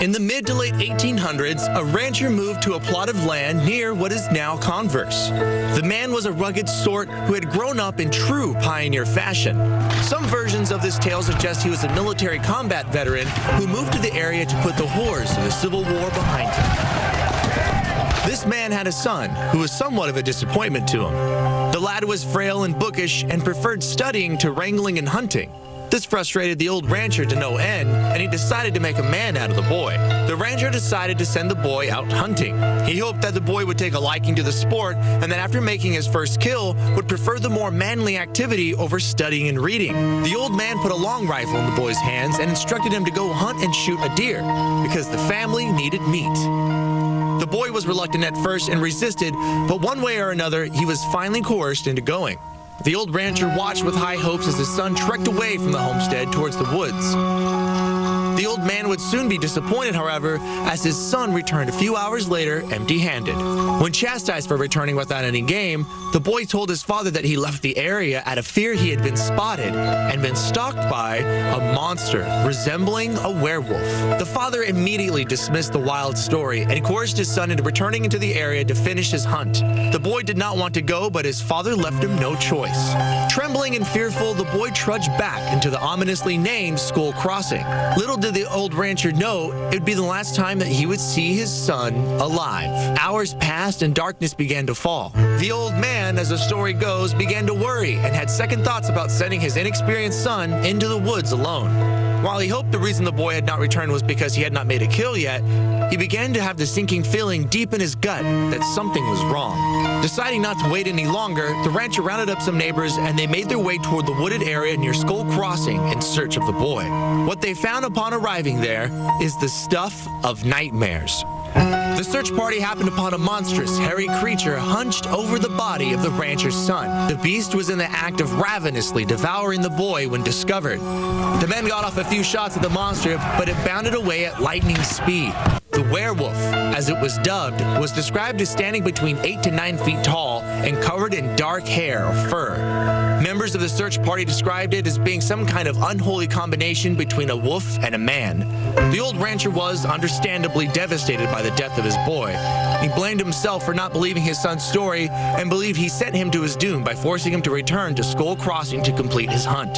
In the mid to late 1800s, a rancher moved to a plot of land near what is now Converse. The man was a rugged sort who had grown up in true pioneer fashion. Some versions of this tale suggest he was a military combat veteran who moved to the area to put the horrors of the Civil War behind him. This man had a son who was somewhat of a disappointment to him. The lad was frail and bookish and preferred studying to wrangling and hunting. This frustrated the old rancher to no end, and he decided to make a man out of the boy. The rancher decided to send the boy out hunting. He hoped that the boy would take a liking to the sport, and that after making his first kill, would prefer the more manly activity over studying and reading. The old man put a long rifle in the boy's hands and instructed him to go hunt and shoot a deer, because the family needed meat. The boy was reluctant at first and resisted, but one way or another, he was finally coerced into going. The old rancher watched with high hopes as his son trekked away from the homestead towards the woods. The old man would soon be disappointed, however, as his son returned a few hours later empty-handed. When chastised for returning without any game, the boy told his father that he left the area out of fear he had been spotted and been stalked by a monster resembling a werewolf. The father immediately dismissed the wild story and coerced his son into returning into the area to finish his hunt. The boy did not want to go, but his father left him no choice. Trembling and fearful, the boy trudged back into the ominously named Skull Crossing. Little did the old rancher know it would be the last time that he would see his son alive. Hours passed and darkness began to fall. The old man, as the story goes, began to worry and had second thoughts about sending his inexperienced son into the woods alone. While he hoped the reason the boy had not returned was because he had not made a kill yet, he began to have the sinking feeling deep in his gut that something was wrong. Deciding not to wait any longer, the rancher rounded up some neighbors and they made their way toward the wooded area near Skull Crossing in search of the boy. What they found upon arriving there is the stuff of nightmares. The search party happened upon a monstrous, hairy creature hunched over the body of the rancher's son. The beast was in the act of ravenously devouring the boy when discovered. The men got off a few shots at the monster, but it bounded away at lightning speed. The werewolf, as it was dubbed, was described as standing between 8 to 9 feet tall and covered in dark hair or fur. Members of the search party described it as being some kind of unholy combination between a wolf and a man. The old rancher was, understandably, devastated by the death of his boy. He blamed himself for not believing his son's story and believed he sent him to his doom by forcing him to return to Skull Crossing to complete his hunt.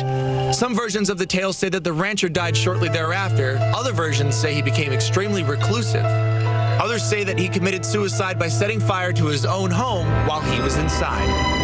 Some versions of the tale say that the rancher died shortly thereafter. Other versions say he became extremely reclusive. Others say that he committed suicide by setting fire to his own home while he was inside.